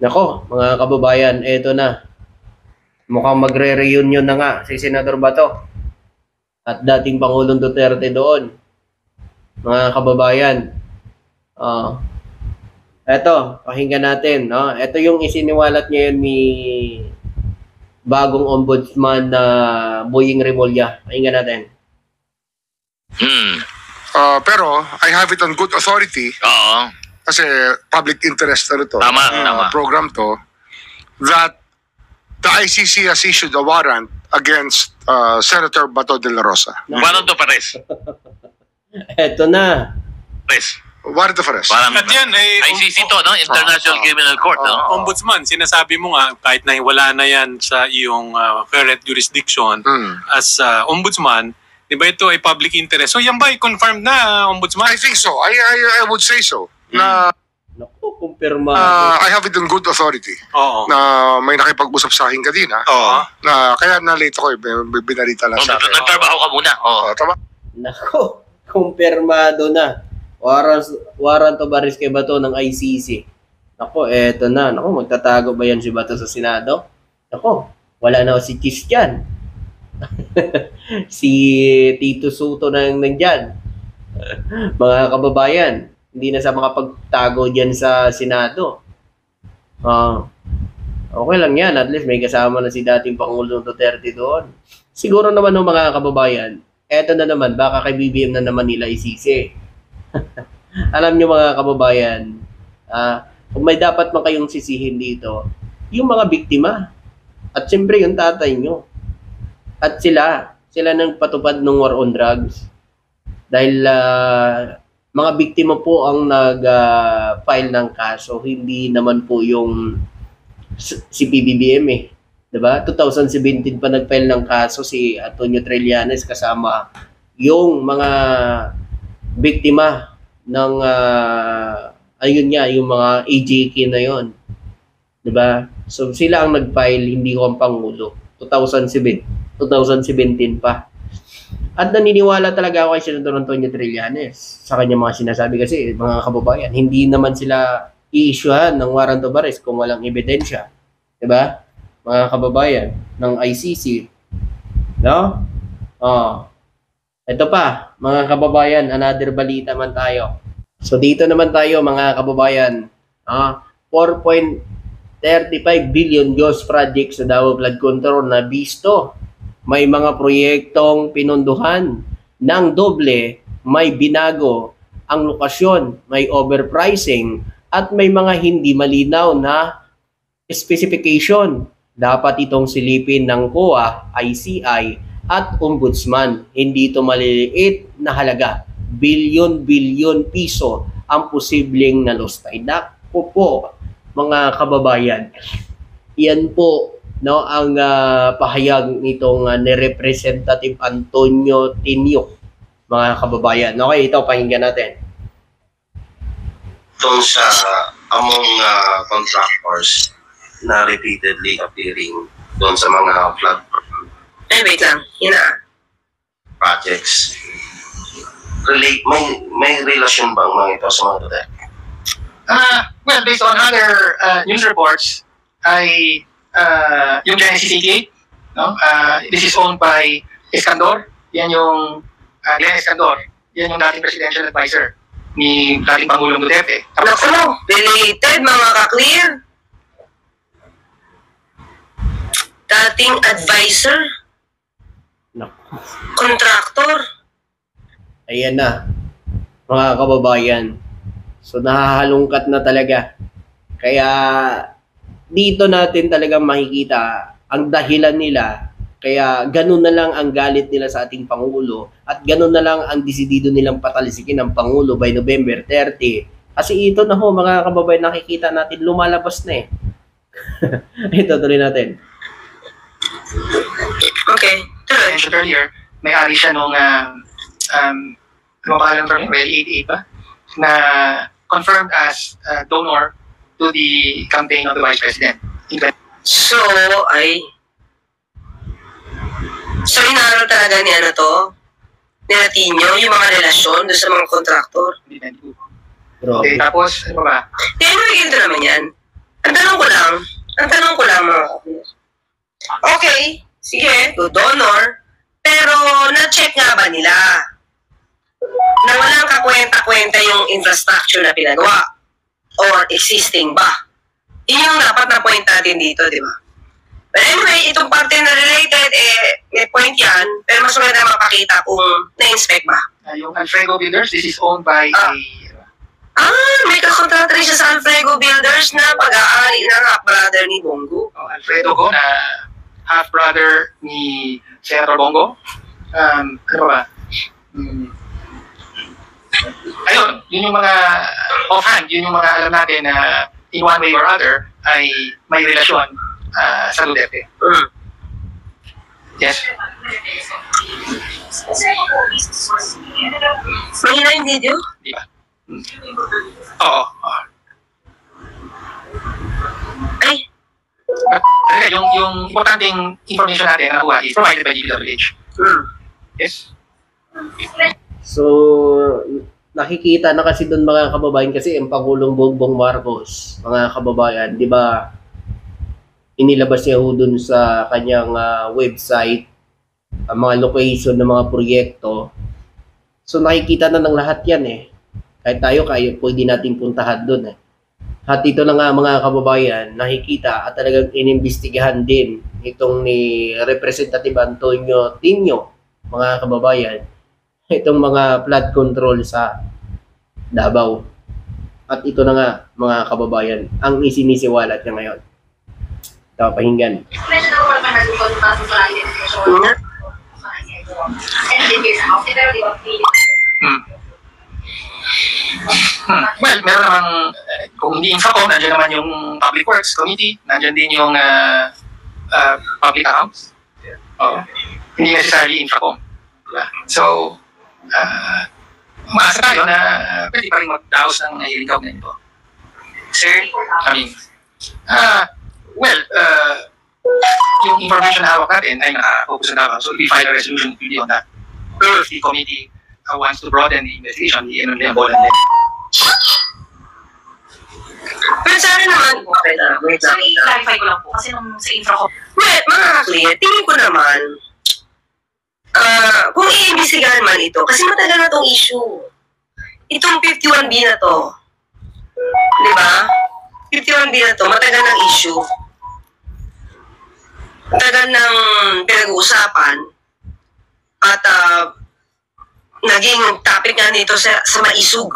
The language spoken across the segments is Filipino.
Nako, mga kababayan, eto na. Mukhang magre-reunion na nga si Senador Bato at dating Pangulong Duterte doon. Mga kababayan, eto, pakinggan natin. No? Eto yung isiniwalat ngayon ni bagong ombudsman na Boying Remulla. Pakinggan natin. Pero I have it on good authority. Oo. Kasi public interest na ito. Tama. Program to. That the ICC has issued a warrant against Senator Bato de la Rosa. Warrant of arrest. Eto na. Arrest. Warrant of arrest. Parang At yan, ICC to, no? International Criminal Court, no? Ombudsman, sinasabi mo nga, kahit na wala na yan sa iyong current jurisdiction, as ombudsman, di ba ito ay public interest? So yan ba ay confirmed na, ombudsman? I think so. I would say so. Na Naku, kumpirma. I have it on good authority. Oo. Na may nakipag-usap sa akin kanina. Oo. Na kaya na-late ako binarita lang sa akin. Nagtrabaho ka muna. Oo. Tama? Naku, kumpirmado na. Warrant of arrest kay Bato ng ICC. Naku, eto na. Naku, magtatago ba yan si Bato sa Senado? Naku, wala na si Kiss dyan. Si Tito Soto na nandyan. Mga kababayan, hindi na sa mga pagtago dyan sa Senado. Okay lang yan. At least may kasama na si dating Pangulong Duterte doon. Siguro naman ng mga kababayan, eto na naman, baka kay BBM na naman nila isisi. Alam nyo mga kababayan, kung may dapat man kayong sisihin dito, yung mga biktima. At siyempre yung tatay nyo. At sila nang patupad ng war on drugs. Dahil mga biktima po ang nag-file ng kaso, hindi naman po yung si PBBM eh. 'Di ba? 2017 pa nag-file ng kaso si Antonio Trillanes kasama yung mga biktima ng yung mga AJK na yon. 'Di ba? So sila ang nag-file, hindi ko ang pangulo. 2017 pa. At naniniwala talaga ako kay Senador Antonio Trillanes sa kanya mga sinasabi kasi mga kababayan, hindi naman sila i-issuehan ng warrant of arrest kung walang ebidensya. 'Di ba? Mga kababayan ng ICC. No? Ito pa, mga kababayan, another balita man tayo. So dito naman tayo mga kababayan, 4.35 billion ghost project sa Davao Flood Control na bisto. May mga proyektong pinunduhan ng doble, may binago ang lokasyon, may overpricing, at may mga hindi malinaw na specification. Dapat itong silipin ng COA, ICI, at Ombudsman. Hindi ito maliliit na halaga. Bilyon-bilyon piso ang posibleng na lost. Ay naku po, mga kababayan. Yan po ang pahayag nitong ni Representative Antonio Tinyok, mga kababayan. Okay, ito, pakinggan natin. Doon sa among contractors na repeatedly appearing doon sa mga flood wait lang. projects. May relasyon bang mga ito sa mga Duterte? Well, based on other news reports, yung Genesis 88, no? This is owned by Escandor. Yan yung Glenn Escandor. Yan yung dating presidential advisor ni dating Pangulong Duterte. Naku, related mga ka-clear. Dating advisor. Naku. Contractor. Ayan na, mga kababayan. So nahahalungkat na talaga. Kaya dito natin talagang makikita ang dahilan nila. Kaya ganun na lang ang galit nila sa ating Pangulo at ganun na lang ang desidido nilang patalisikin ng Pangulo by November 30. Kasi ito na ho, mga kababayan, nakikita natin lumalabas na eh. Ito, tuloy natin. Okay. I mentioned earlier, may-ari siya nung ano pa lang term, 88 ba? Na confirmed as donor to the campaign of the Vice President. So, inaral talaga ni ni Natinyo, yung mga relasyon doon sa mga kontraktor. Okay, Grabe. tapos, ano pa ba? Kaya mo ganito naman yan. ang tanong ko lang mga kapatid. Okay, sige, good donor, pero na-check nga ba nila na walang kakwenta-kwenta yung infrastructure na pinagawa or existing ba? Yun yung dapat na point natin dito, di ba? But anyway, itong parte na related, may point yan, pero mas maganda mapakita kung na-inspect ba. Yung Alfredo Builders, this is owned by May kakontrata rin siya sa Alfredo Builders na pag-aari ng half-brother ni Bongo. Alfredo Go, na half-brother ni Senator Bongo. Ano ba? Ayun, yun yung mga offhand, yun yung mga alam natin na in one way or other ay may relasyon sa Duterte. Yes. Mahina yung video? Di ba? Oo. Ay, Kasi yung importanteng information natin na nakuha is provided by DPWH. Yes. So, nakikita na kasi doon mga kababayan kasi ang Pangulong Bongbong Marcos, mga kababayan, di ba, inilabas niya ho doon sa kanyang website ang mga location ng mga proyekto. So, nakikita na ng lahat yan eh. Kahit tayo, pwede natin puntahan doon eh. At ito na nga mga kababayan, nakikita at talagang inimbestigahan din itong ni Representative Antonio Tinio, mga kababayan, itong mga flood control sa Davao. At ito na nga mga kababayan, ang isinisiwalat niya ngayon. Ito, pakinggan. Well, meron namang, kung hindi Infracom, nandiyan naman yung Public Works Committee, nandiyan din yung Public Accounts. Hindi necessarily Infracom. Diba? So, umaasa tayo na pwede pa rin magdaos ng nahiling kaugnay nito. Sir, I mean, yung information na hawak natin ay naka-focus na Davao. So, we file a resolution on that. If the committee wants to broaden the investigation, the bolan din. pero sa akin naman, okay lang. Wait So, lang. i-clarify ko lang po. Kasi nung sa Infracom, Well, mga ka-clear, tingin ko naman, kung iimbestigahan man ito, kasi matagal na itong issue. Itong 51B na to, di ba? 51B na to, matagal ng issue. Matagal ng pinag-uusapan. At naging topic nga nito sa maisug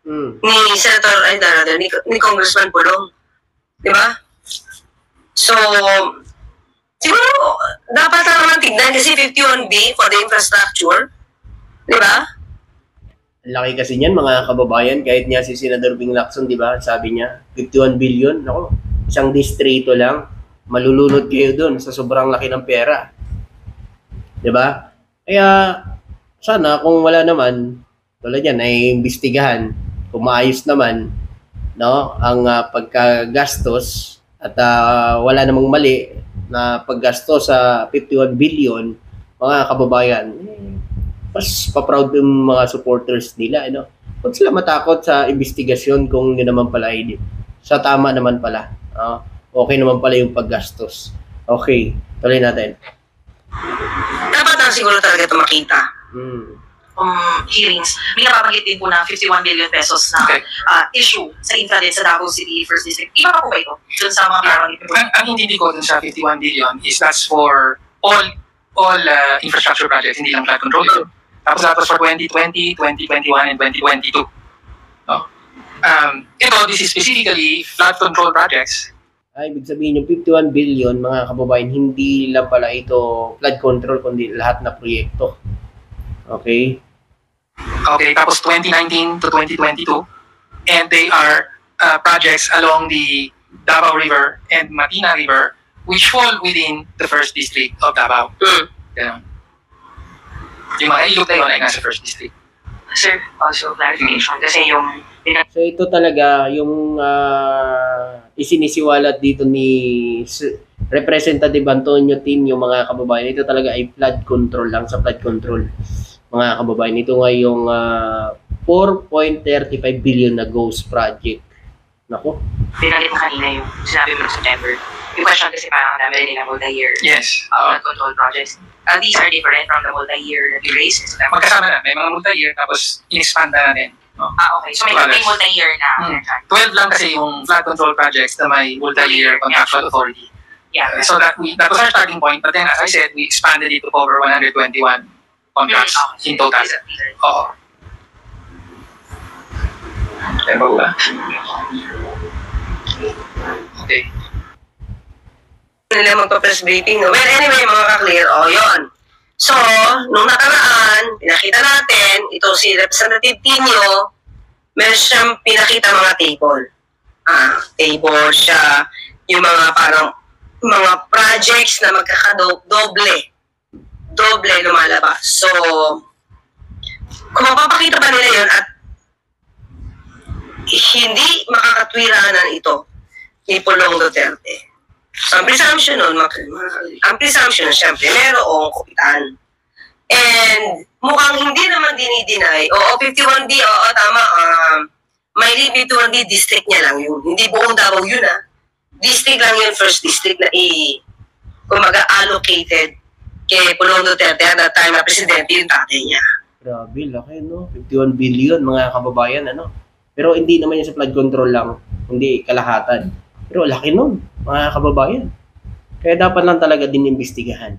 ni Senator, ni Congressman Pulong. Di ba? So, siguro, dapat na naman tignan kasi 51B for the infrastructure. Di ba? Ang laki kasi niyan mga kababayan, kahit niya si Senador Bing Lacson, di ba, sabi niya, 51 billion, ako, isang distrito lang, malulunod kayo doon sa sobrang laki ng pera. Di ba? Kaya, sana kung wala naman, tulad yan, ay imbestigahan, kung maayos naman, no, ang pagkagastos, at wala namang mali na paggastos sa 51 billion, mga kababayan, mas pa-proud yung mga supporters nila, ano? Huwag sila matakot sa investigasyon kung yun naman pala ay sa tama naman pala. Okay naman pala yung paggastos. Okay, tuloy natin. Dapat na siguro talaga ito makita. hearings, may napabanggit din po na 51 billion pesos na issue sa infra din sa Davao City First District. Iba pa po ba ito? Dun sa mga pinabanggit po? Ang hindi ko dun sa 51 billion is that's for all infrastructure projects, hindi lang flood control. Tapos that was for 2020, 2021, and 2022. No? This is specifically flood control projects. Ibig sabihin yung 51 billion, mga kababayan, hindi lang pala ito flood control, kundi lahat na proyekto. Okay? Okay, tapos 2019 to 2022. And they are projects along the Davao River and Matina River, which fall within the first district of Davao. Ganun. Yung mga ilog na yun ay nasa first district. Sir, also clarification. Kasi yung So ito talaga yung isinisiwalat dito ni Representative Antonio Tin, yung mga kababayan. Ito talaga ay flood control lang, sa flood control. Mga kababayan, ito nga yung 4.35 billion na ghost project. Naku. Binalit mo kanina yung sinabi mo ng September. Yung question kasi parang ang dami rin nila multi-year Yes. flood control projects. These are different from the multi-year that you raised in September. Magkasama na. May mga multi-year tapos in-expand na natin. No? Okay. So may multi-year na. 12 lang kasi yung flood control projects na may multi-year contractual authority. Yeah. So that was our starting point. But then, as I said, we expanded it to cover 121 contracts in total. Oo. Diba ba? Okay. Nila magpa-press briefing. No? Well, anyway, mga ka-clear, yun. So, nung nakaraan, pinakita natin, ito si Representative Tino, meron siyang pinakita mga table. Table siya, yung mga parang, mga projects na magkakadoble. Doble lumalabas. So, kung mapapakita ba nila yun at hindi makakatwiranan ito ni Pulong Duterte. So, ang presumption nun, syempre, merong kupitan. And mukhang hindi naman dinideny, 51D, tama, may 51D district niya lang yun. Hindi buong Davao yun, District lang yun, first district na kumaga allocated kay Pulong Duterte at that time na presidente yung tatay niya. Grabe, laki, no? 51 billion, mga kababayan, ano? Pero hindi naman yung sa flood control lang, hindi kalahatan. Pero laki nun, mga kababayan. Kaya dapat lang talaga din imbestigahan.